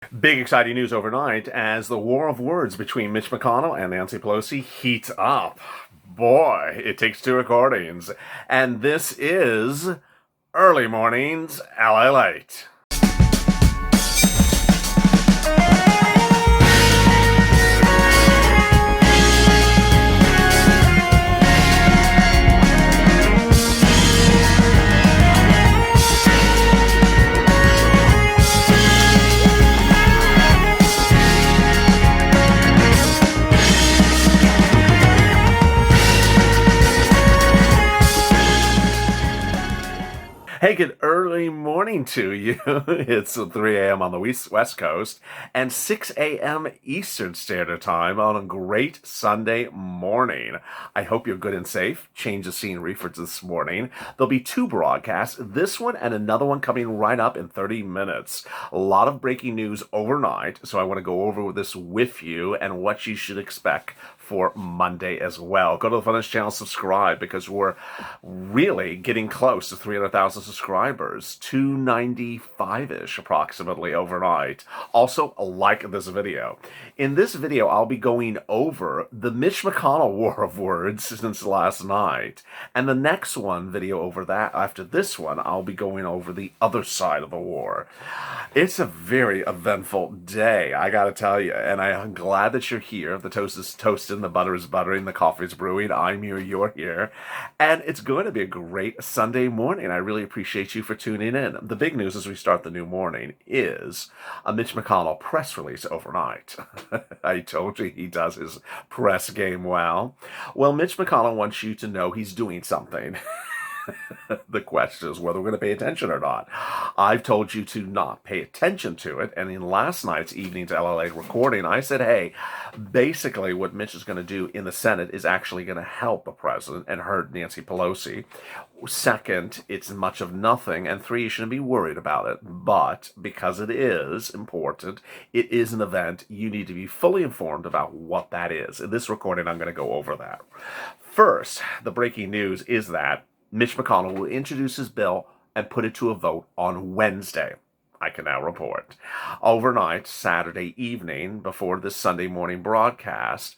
Big exciting news overnight as the war of words between Mitch McConnell and Nancy Pelosi heats up. Boy, it takes two recordings. And this is Early Mornings LALATE. Hey, good early morning to you. It's 3 a.m. on the West Coast and 6 a.m. Eastern Standard Time on a great Sunday morning. I hope you're good and safe. Change of scenery for this morning. There'll be two broadcasts, this one and another one coming right up in 30 minutes. A lot of breaking news overnight, so I want to go over this with you and what you should expect for Monday as well. Go to the Funnest channel, subscribe, because we're really getting close to 300,000 subscribers, 295-ish approximately overnight. Also, like this video. In this video, I'll be going over the Mitch McConnell war of words since last night. And the next video over that, after this one, I'll be going over the other side of the war. It's a very eventful day, I gotta tell you, and I'm glad that you're here. The toast is toasting, the butter is buttering, the coffee is brewing. I'm here, you're here, and it's going to be a great Sunday morning. I really appreciate you for tuning in. The big news as we start the new morning is a Mitch McConnell press release overnight. I told you he does his press game well. Well, Mitch McConnell wants you to know he's doing something. The question is whether we're going to pay attention or not. I've told you to not pay attention to it, and in last night's evening's LLA recording, I said, hey, basically what Mitch is going to do in the Senate is actually going to help the president and hurt Nancy Pelosi. Second, it's much of nothing, and three, you shouldn't be worried about it, but because it is important, it is an event, you need to be fully informed about what that is. In this recording, I'm going to go over that. First, the breaking news is that Mitch McConnell will introduce his bill and put it to a vote on Wednesday. I can now report. Overnight, Saturday evening, before this Sunday morning broadcast,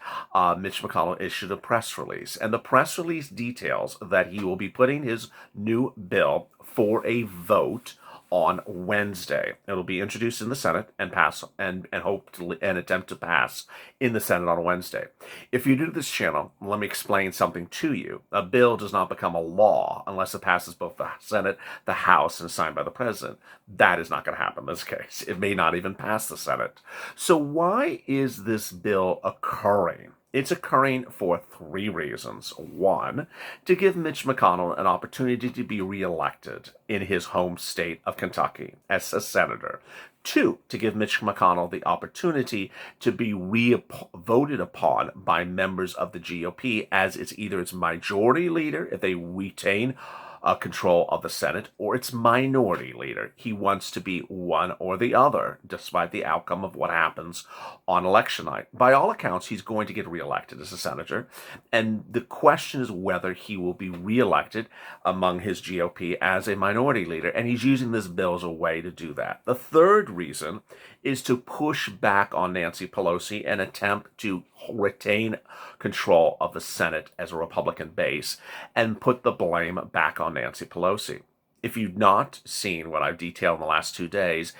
Mitch McConnell issued a press release. And the press release details that he will be putting his new bill for a vote on Wednesday. It'll be introduced in the Senate and pass and attempt to pass in the Senate on Wednesday. If you're new to this channel, let me explain something to you. A bill does not become a law unless it passes both the Senate, the House, and is signed by the President. That is not going to happen in this case. It may not even pass the Senate. So why is this bill occurring? It's occurring for three reasons. One, to give Mitch McConnell an opportunity to be reelected in his home state of Kentucky as a senator. Two, to give Mitch McConnell the opportunity to be voted upon by members of the GOP as it's either its majority leader, if they retain control of the Senate, or its minority leader. He wants to be one or the other, despite the outcome of what happens on election night. By all accounts, he's going to get reelected as a senator, and the question is whether he will be reelected among his GOP as a minority leader, and he's using this bill as a way to do that. The third reason is to push back on Nancy Pelosi and attempt to retain control of the Senate as a Republican base and put the blame back on Nancy Pelosi. If you've not seen what I've detailed in the last 2 days,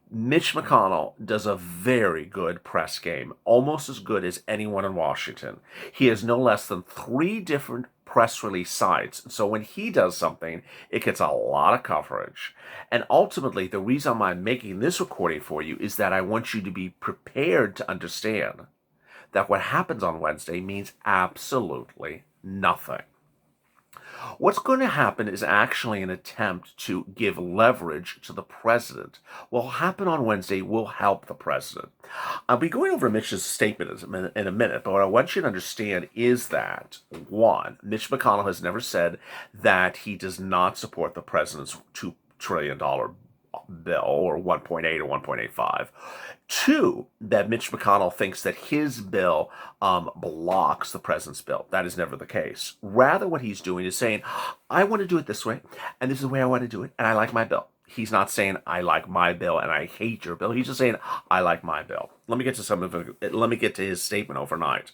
Mitch McConnell does a very good press game, almost as good as anyone in Washington. He has no less than 3 different press release sites. So when he does something, it gets a lot of coverage. And ultimately, the reason I'm making this recording for you is that I want you to be prepared to understand that what happens on Wednesday means absolutely nothing. What's going to happen is actually an attempt to give leverage to the president. What will happen on Wednesday will help the president. I'll be going over Mitch's statement in a minute, but what I want you to understand is that, one, Mitch McConnell has never said that he does not support the president's $2 trillion bill, or 1.8 or 1.85. Two, that Mitch McConnell thinks that his bill blocks the president's bill. That is never the case. Rather, what he's doing is saying, I want to do it this way, and this is the way I want to do it, and I like my bill. He's not saying I like my bill and I hate your bill. He's just saying I like my bill. Let me get to let me get to his statement overnight.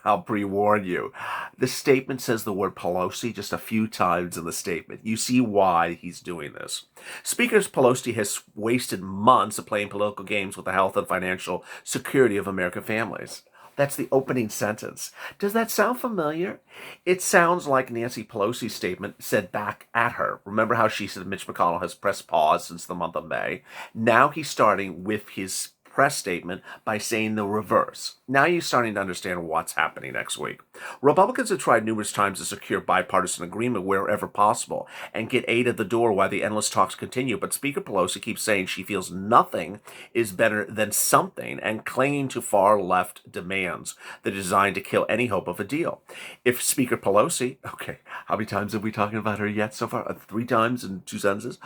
I'll pre-warn you. The statement says the word Pelosi just a few times in the statement. You see why he's doing this. Speaker Pelosi has wasted months of playing political games with the health and financial security of American families. That's the opening sentence. Does that sound familiar? It sounds like Nancy Pelosi's statement said back at her. Remember how she said Mitch McConnell has pressed pause since the month of May? Now he's starting with his press statement by saying the reverse. Now you're starting to understand what's happening next week. Republicans have tried numerous times to secure bipartisan agreement wherever possible and get aid at the door while the endless talks continue, but Speaker Pelosi keeps saying she feels nothing is better than something and clinging to far-left demands that are designed to kill any hope of a deal. If Speaker Pelosi, okay, how many times have we talked about her yet so far? 3 times in 2 sentences?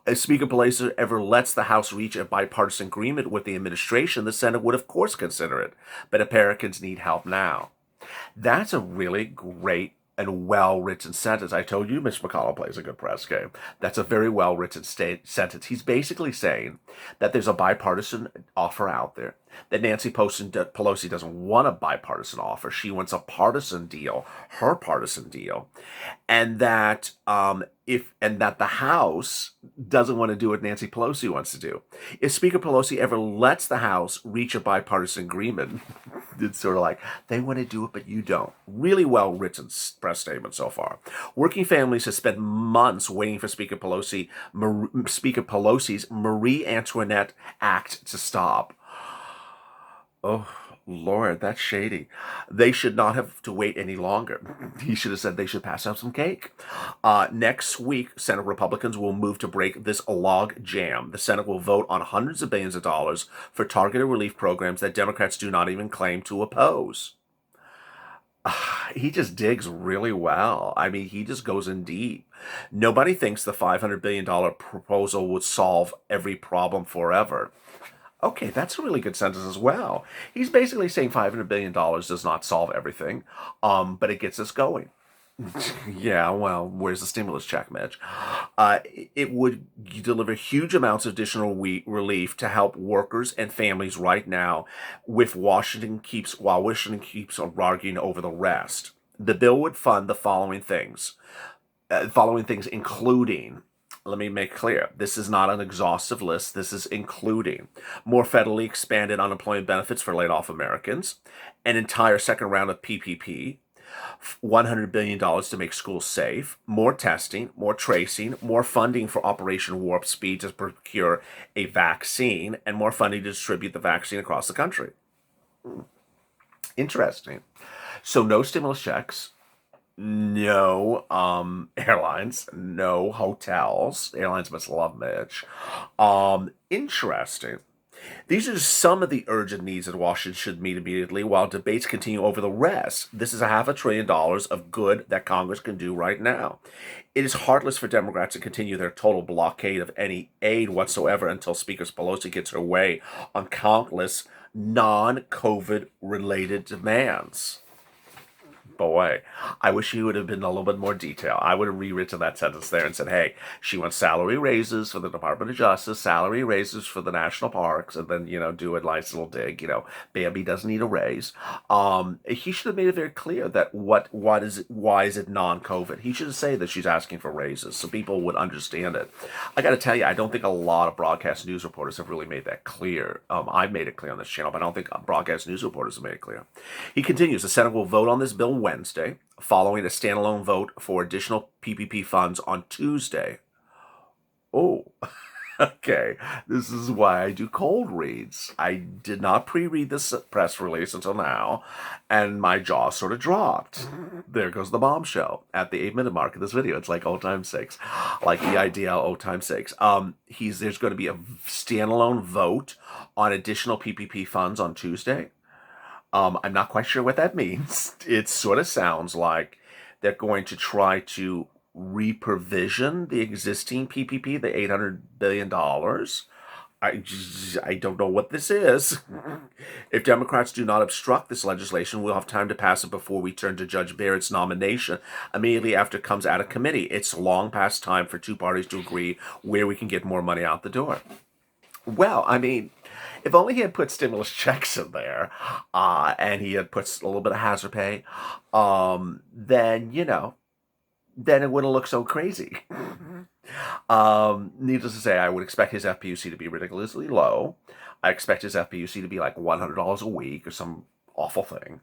If Speaker Pelosi ever lets the House reach a bipartisan agreement with the administration, the Senate would of course consider it. But Americans need help now. That's a really great and well-written sentence. I told you Mitch McConnell plays a good press game. That's a very well-written sentence. He's basically saying that there's a bipartisan offer out there, that Nancy Pelosi doesn't want a bipartisan offer. She wants a partisan deal, her partisan deal, and that the House doesn't want to do what Nancy Pelosi wants to do. If Speaker Pelosi ever lets the House reach a bipartisan agreement, it's sort of like they want to do it, but you don't. Really well written press statement so far. Working families have spent months waiting for Speaker Pelosi's Marie Antoinette Act to stop. Oh, Lord, that's shady. They should not have to wait any longer. He should have said they should pass out some cake. Next week, Senate Republicans will move to break this log jam. The Senate will vote on hundreds of billions of dollars for targeted relief programs that Democrats do not even claim to oppose. He just digs really well. I mean, he just goes in deep. Nobody thinks the $500 billion proposal would solve every problem forever. Okay, that's a really good sentence as well. He's basically saying $500 billion does not solve everything, but it gets us going. Yeah, well, where's the stimulus check, Mitch? It would deliver huge amounts of additional relief to help workers and families right now, while Washington keeps arguing over the rest. The bill would fund the following things including, let me make clear, this is not an exhaustive list. This is including more federally expanded unemployment benefits for laid-off Americans, an entire second round of PPP, $100 billion to make schools safe, more testing, more tracing, more funding for Operation Warp Speed to procure a vaccine, and more funding to distribute the vaccine across the country. Interesting. So no stimulus checks, no airlines, no hotels. Airlines must love Mitch. Interesting. These are just some of the urgent needs that Washington should meet immediately while debates continue over the rest. This is $500 billion of good that Congress can do right now. It is heartless for Democrats to continue their total blockade of any aid whatsoever until Speaker Pelosi gets her way on countless non-COVID related demands. Boy, I wish he would have been a little bit more detailed. I would have rewritten that sentence there and said, hey, she wants salary raises for the Department of Justice, salary raises for the national parks, and then, do a nice little dig. Bambi doesn't need a raise. He should have made it very clear that why is it non-COVID? He should say that she's asking for raises so people would understand it. I got to tell you, I don't think a lot of broadcast news reporters have really made that clear. I've made it clear on this channel, but I don't think broadcast news reporters have made it clear. He continues, the Senate will vote on this bill Wednesday, following a standalone vote for additional PPP funds on Tuesday. Oh, okay. This is why I do cold reads. I did not pre-read this press release until now, and my jaw sort of dropped. There goes the bombshell at the 8-minute mark of this video. It's like old times 6, like EIDL old times 6. There's going to be a standalone vote on additional PPP funds on Tuesday. I'm not quite sure what that means. It sort of sounds like they're going to try to reprovision the existing PPP, the $800 billion. I don't know what this is. If Democrats do not obstruct this legislation, we'll have time to pass it before we turn to Judge Barrett's nomination immediately after it comes out of committee. It's long past time for two parties to agree where we can get more money out the door. Well, I mean, if only he had put stimulus checks in there, and he had put a little bit of hazard pay, then, then it wouldn't look so crazy. Needless to say, I would expect his FPUC to be ridiculously low. I expect his FPUC to be like $100 a week or some awful thing.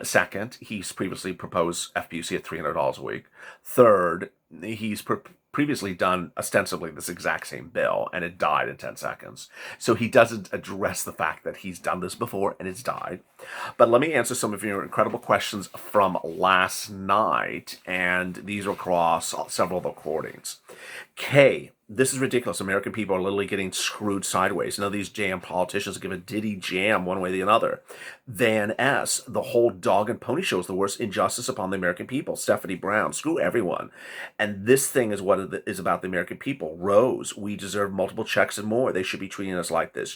Second, he's previously proposed FPUC at $300 a week. Third, he's previously done ostensibly this exact same bill and it died in 10 seconds. So he doesn't address the fact that he's done this before and it's died. But let me answer some of your incredible questions from last night, and these are across several of the recordings. K, this is ridiculous. American people are literally getting screwed sideways. None of these damn politicians give a diddy jam one way or the other. Van S, the whole dog and pony show is the worst injustice upon the American people. Stephanie Brown, screw everyone. And this thing is what it is about the American people. Rose, we deserve multiple checks and more. They should be treating us like this.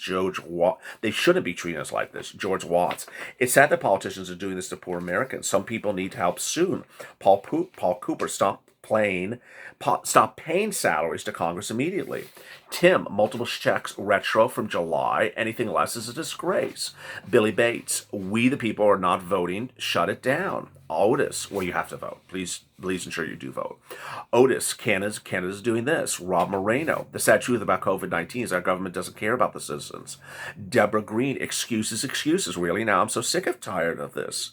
They shouldn't be treating us like this. George Watts. It's sad that politicians are doing this to poor Americans. Some people need help soon. Paul Cooper, stop paying salaries to Congress immediately. Tim, multiple checks retro from July. Anything less is a disgrace. Billy Bates, we the people are not voting. Shut it down. Otis, well, you have to vote. Please ensure you do vote. Otis, Canada's doing this. Rob Moreno, the sad truth about COVID-19 is our government doesn't care about the citizens. Deborah Green, excuses. Really, now I'm so sick of tired of this.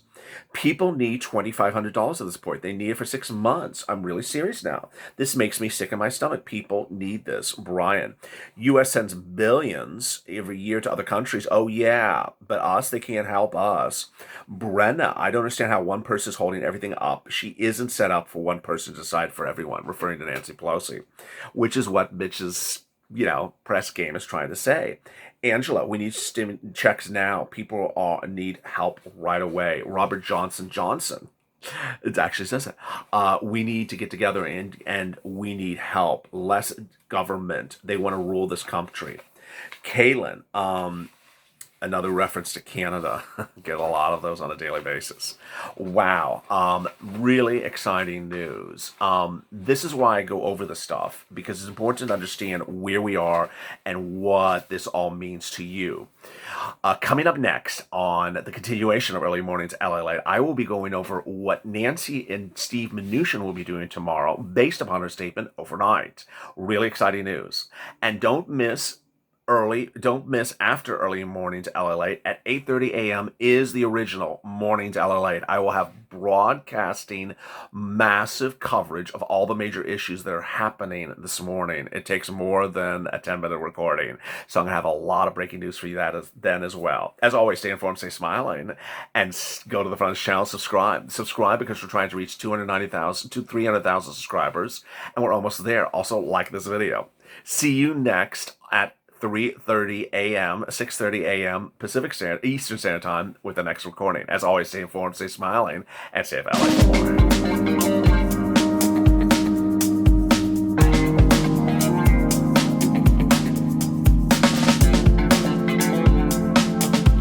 People need $2,500 at this point. They need it for 6 months. I'm really serious now. This makes me sick in my stomach. People need this. Brian, U.S. sends billions every year to other countries. Oh, yeah, but us, they can't help us. Brenna, I don't understand how one person is holding everything up. She isn't set up for one person to decide for everyone, referring to Nancy Pelosi, which is what Mitch's press game is trying to say. Angela, we need checks now. People need help right away. Robert Johnson, it actually says that. We need to get together and we need help. Less government. They want to rule this country. Kaylin, another reference to Canada. Get a lot of those on a daily basis. Wow. Really exciting news. This is why I go over the stuff, because it's important to understand where we are and what this all means to you. Coming up next on the continuation of Early Mornings LALATE, I will be going over what Nancy and Steve Mnuchin will be doing tomorrow based upon her statement overnight. Really exciting news. And don't miss after Early Mornings LALATE at 8:30 a.m. is the original Mornings LALATE. I will have broadcasting massive coverage of all the major issues that are happening this morning. It takes more than a 10-minute recording, so I'm going to have a lot of breaking news for you then as well. As always, stay informed, stay smiling, and go to the front of the channel, subscribe. Subscribe because we're trying to reach 290,000 to 300,000 subscribers, and we're almost there. Also, like this video. See you next at 3:30 a.m., 6:30 a.m. Eastern Standard Time with the next recording. As always, stay informed, stay smiling, and stay valid.